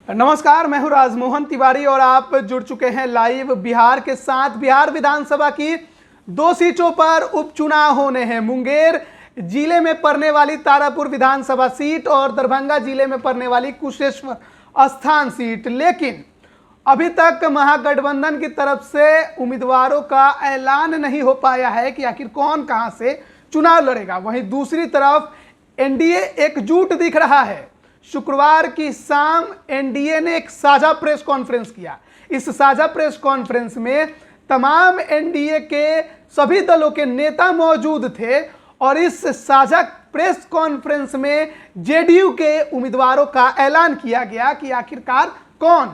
नमस्कार, मैं हूं राजमोहन तिवारी और आप जुड़ चुके हैं लाइव बिहार के साथ। बिहार विधानसभा की 2 सीटों पर उपचुनाव होने हैं। मुंगेर जिले में पड़ने वाली तारापुर विधानसभा सीट और दरभंगा जिले में पड़ने वाली कुशेश्वर स्थान सीट। लेकिन अभी तक महागठबंधन की तरफ से उम्मीदवारों का ऐलान नहीं हो पाया है कि आखिर कौन कहां से चुनाव लड़ेगा। वहीं दूसरी तरफ एनडीए एकजुट दिख रहा है। शुक्रवार की शाम एनडीए ने एक साझा प्रेस कॉन्फ्रेंस किया। इस साझा प्रेस कॉन्फ्रेंस में तमाम एनडीए के सभी दलों के नेता मौजूद थे और इस साझा प्रेस कॉन्फ्रेंस में जेडीयू के उम्मीदवारों का ऐलान किया गया कि आखिरकार कौन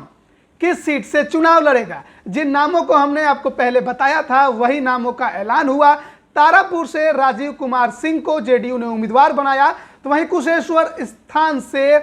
किस सीट से चुनाव लड़ेगा। जिन नामों को हमने आपको पहले बताया था वही नामों का ऐलान हुआ। तारापुर से राजीव कुमार सिंह को जेडीयू ने उम्मीदवार बनाया, तो वहीं कुशेश्वर स्थान से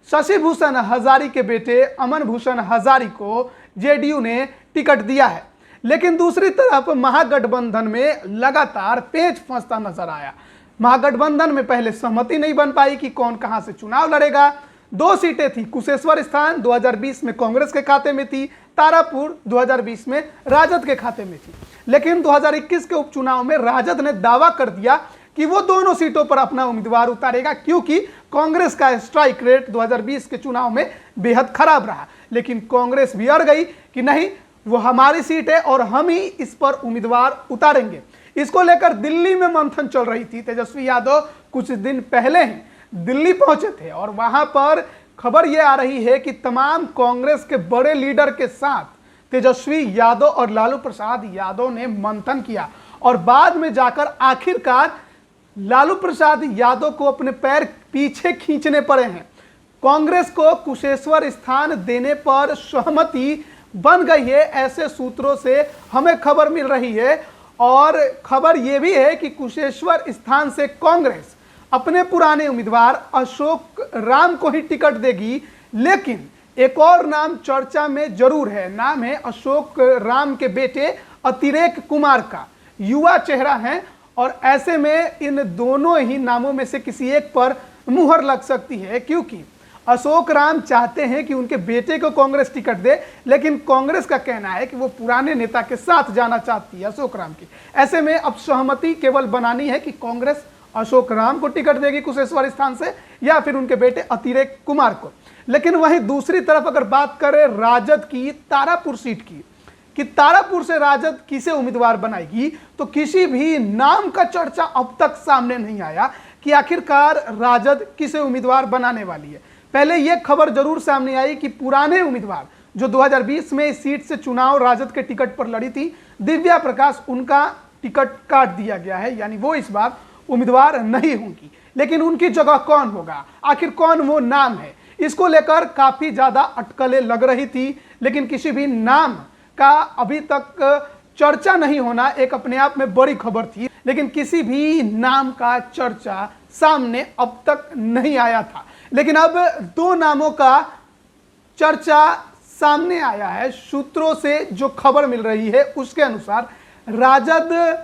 शशि भूषण हजारी के बेटे अमन भूषण हजारी को जेडीयू ने टिकट दिया है। लेकिन दूसरी तरफ महागठबंधन में लगातार पेच फंसता नजर आया। महागठबंधन में पहले सहमति नहीं बन पाई कि कौन कहां से चुनाव लड़ेगा। 2 सीटें थी। कुशेश्वर स्थान 2020 में कांग्रेस के खाते में थी, तारापुर 2020 में राजद के खाते में थी। लेकिन 2021 के उपचुनाव में राजद ने दावा कर दिया कि वो दोनों सीटों पर अपना उम्मीदवार उतारेगा, क्योंकि कांग्रेस का स्ट्राइक रेट 2020 के चुनाव में बेहद खराब रहा। लेकिन कांग्रेस भी अड़ गई कि नहीं, वो हमारी सीट है और हम ही इस पर उम्मीदवार उतारेंगे। इसको लेकर दिल्ली में मंथन चल रही थी। तेजस्वी यादव कुछ दिन पहले ही दिल्ली पहुंचे थे और वहां पर खबर यह आ रही है कि तमाम कांग्रेस के बड़े लीडर के साथ तेजस्वी यादव और लालू प्रसाद यादव ने मंथन किया और बाद में जाकर आखिरकार लालू प्रसाद यादव को अपने पैर पीछे खींचने पड़े हैं। कांग्रेस को कुशेश्वर स्थान देने पर सहमति बन गई है, ऐसे सूत्रों से हमें खबर मिल रही है। और खबर यह भी है कि कुशेश्वर स्थान से कांग्रेस अपने पुराने उम्मीदवार अशोक राम को ही टिकट देगी। लेकिन एक और नाम चर्चा में जरूर है। नाम है अशोक राम के बेटे अतिरेक कुमार का। युवा चेहरा है और ऐसे में इन दोनों ही नामों में से किसी एक पर मुहर लग सकती है, क्योंकि अशोक राम चाहते हैं कि उनके बेटे को कांग्रेस टिकट दे, लेकिन कांग्रेस का कहना है कि वो पुराने नेता के साथ जाना चाहती है अशोक राम की। ऐसे में अब सहमति केवल बनानी है कि कांग्रेस अशोक राम को टिकट देगी कुशेश्वर स्थान से या फिर उनके बेटे अतिरेक कुमार को। लेकिन वहीं दूसरी तरफ अगर बात करें राजद की तारापुर सीट की कि तारापुर से राजद किसे उम्मीदवार बनाएगी, तो किसी भी नाम का चर्चा अब तक सामने नहीं आया कि आखिरकार राजद किसे उम्मीदवार बनाने वाली है। पहले यह खबर जरूर सामने आई कि पुराने उम्मीदवार जो 2020 में इस सीट से चुनाव राजद के टिकट पर लड़ी थी, दिव्या प्रकाश, उनका टिकट काट दिया गया है, यानी वो इस बार उम्मीदवार नहीं होंगी। लेकिन उनकी जगह कौन होगा, आखिर कौन वो नाम है, इसको लेकर काफी ज्यादा अटकलें लग रही थी। लेकिन किसी भी नाम का अभी तक चर्चा नहीं होना एक अपने आप में बड़ी खबर थी। लेकिन किसी भी नाम का चर्चा सामने अब तक नहीं आया था। लेकिन अब 2 नामों का चर्चा सामने आया है। सूत्रों से जो खबर मिल रही है उसके अनुसार राजद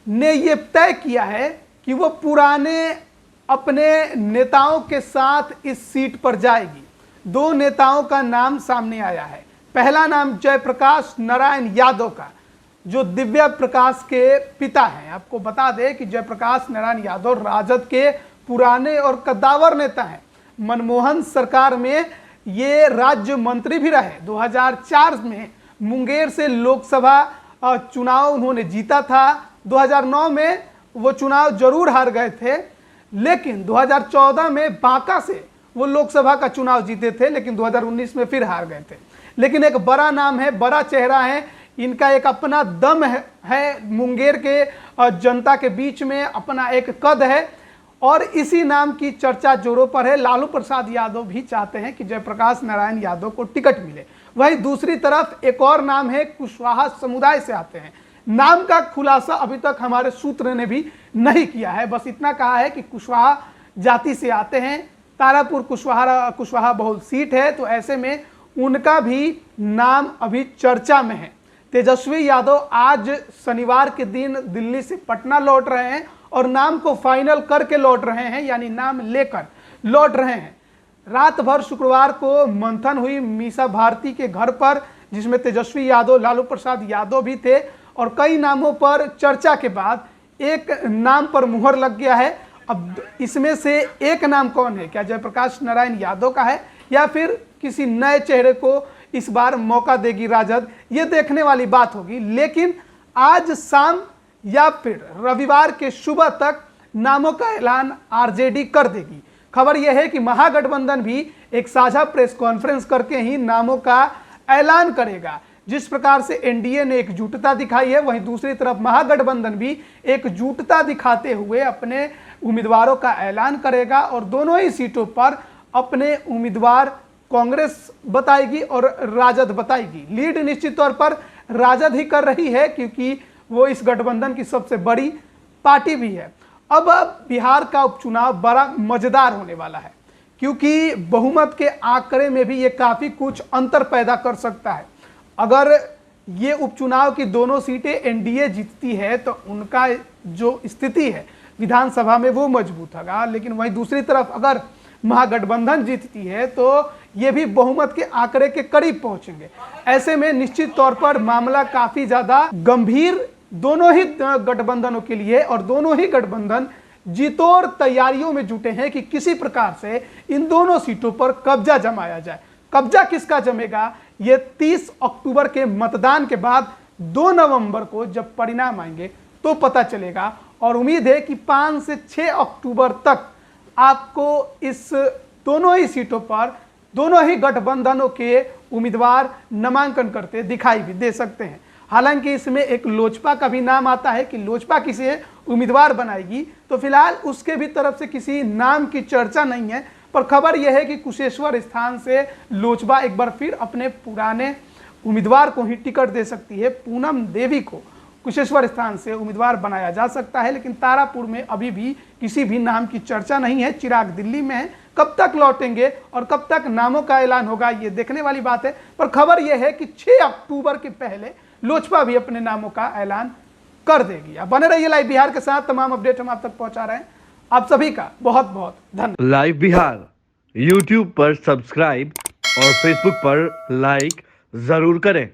ने यह तय किया है कि वो पुराने अपने नेताओं के साथ इस सीट पर जाएगी। 2 नेताओं का नाम सामने आया है। पहला नाम जयप्रकाश नारायण यादव का, जो दिव्या प्रकाश के पिता हैं। आपको बता दें कि जयप्रकाश नारायण यादव राजद के पुराने और कद्दावर नेता हैं। मनमोहन सरकार में ये राज्य मंत्री भी रहे। 2004 में मुंगेर से लोकसभा चुनाव उन्होंने जीता था। 2009 में वो चुनाव जरूर हार गए थे, लेकिन 2014 में बांका से वो लोकसभा का चुनाव जीते थे, लेकिन 2019 में फिर हार गए थे। लेकिन एक बड़ा नाम है, बड़ा चेहरा है, इनका एक अपना दम है मुंगेर के जनता के बीच में, अपना एक कद है और इसी नाम की चर्चा जोरों पर है। लालू प्रसाद यादव भी चाहते हैं कि जयप्रकाश नारायण यादव को टिकट मिले। वहीं दूसरी तरफ एक और नाम है, कुशवाहा समुदाय से आते हैं। नाम का खुलासा अभी तक हमारे सूत्र ने भी नहीं किया है, बस इतना कहा है कि कुशवाहा जाति से आते हैं। तारापुर कुशवाहा बहुल सीट है, तो ऐसे में उनका भी नाम अभी चर्चा में है। तेजस्वी यादव आज शनिवार के दिन दिल्ली से पटना लौट रहे हैं और नाम को फाइनल करके लौट रहे हैं, यानी नाम लेकर लौट रहे हैं। रात भर शुक्रवार को मंथन हुई मीसा भारती के घर पर, जिसमें तेजस्वी यादव, लालू प्रसाद यादव भी थे, और कई नामों पर चर्चा के बाद एक नाम पर मुहर लग गया है। अब इसमें से एक नाम कौन है, क्या जयप्रकाश नारायण यादव का है या फिर किसी नए चेहरे को इस बार मौका देगी राजद, ये देखने वाली बात होगी। लेकिन आज शाम या फिर रविवार के सुबह तक नामों का ऐलान आरजेडी कर देगी। खबर यह है कि महागठबंधन भी एक साझा प्रेस कॉन्फ्रेंस करके ही नामों का ऐलान करेगा। जिस प्रकार से एनडीए ने एकजुटता दिखाई है, वहीं दूसरी तरफ महागठबंधन भी एकजुटता दिखाते हुए अपने उम्मीदवारों का ऐलान करेगा और दोनों ही सीटों पर अपने उम्मीदवार कांग्रेस बताएगी और राजद बताएगी। लीड निश्चित तौर पर राजद ही कर रही है, क्योंकि वो इस गठबंधन की सबसे बड़ी पार्टी भी है। अब बिहार का उपचुनाव बड़ा मजेदार होने वाला है, क्योंकि बहुमत के आंकड़े में भी ये काफी कुछ अंतर पैदा कर सकता है। अगर ये उपचुनाव की दोनों सीटें एनडीए जीतती है तो उनका जो स्थिति है विधानसभा में वो मजबूत होगा, लेकिन वहीं दूसरी तरफ अगर महागठबंधन जीतती है तो ये भी बहुमत के आंकड़े के करीब पहुंचेंगे। ऐसे में निश्चित तौर पर मामला काफी ज्यादा गंभीर दोनों ही गठबंधनों के लिए, और दोनों ही गठबंधन जीतोड़ तैयारियों में जुटे हैं कि किसी प्रकार से इन दोनों सीटों पर कब्जा जमाया जाए। कब्जा किसका जमेगा, ये 30 अक्टूबर के मतदान के बाद 2 नवंबर को जब परिणाम आएंगे तो पता चलेगा। और उम्मीद है कि 5 से 6 अक्टूबर तक आपको इस दोनों ही सीटों पर दोनों ही गठबंधनों के उम्मीदवार नामांकन करते दिखाई भी दे सकते हैं। हालांकि इसमें एक लोजपा का भी नाम आता है कि लोजपा किसे उम्मीदवार बनाएगी, तो फिलहाल उसके भी तरफ से किसी नाम की चर्चा नहीं है। पर खबर यह है कि कुशेश्वर स्थान से लोजपा एक बार फिर अपने पुराने उम्मीदवार को ही टिकट दे सकती है। पूनम देवी को कुशेश्वर स्थान से उम्मीदवार बनाया जा सकता है, लेकिन तारापुर में अभी भी किसी भी नाम की चर्चा नहीं है। चिराग दिल्ली में है, कब तक लौटेंगे और कब तक नामों का ऐलान होगा ये देखने वाली बात है। पर खबर यह है कि 6 अक्टूबर के पहले लोजपा भी अपने नामों का ऐलान कर देगी। अब बने रहिए लाइव बिहार के साथ, तमाम अपडेट हम आप तक पहुंचा रहे हैं। आप सभी का बहुत बहुत धन्यवाद। लाइव बिहार यूट्यूब पर सब्सक्राइब और फेसबुक पर लाइक जरूर करें।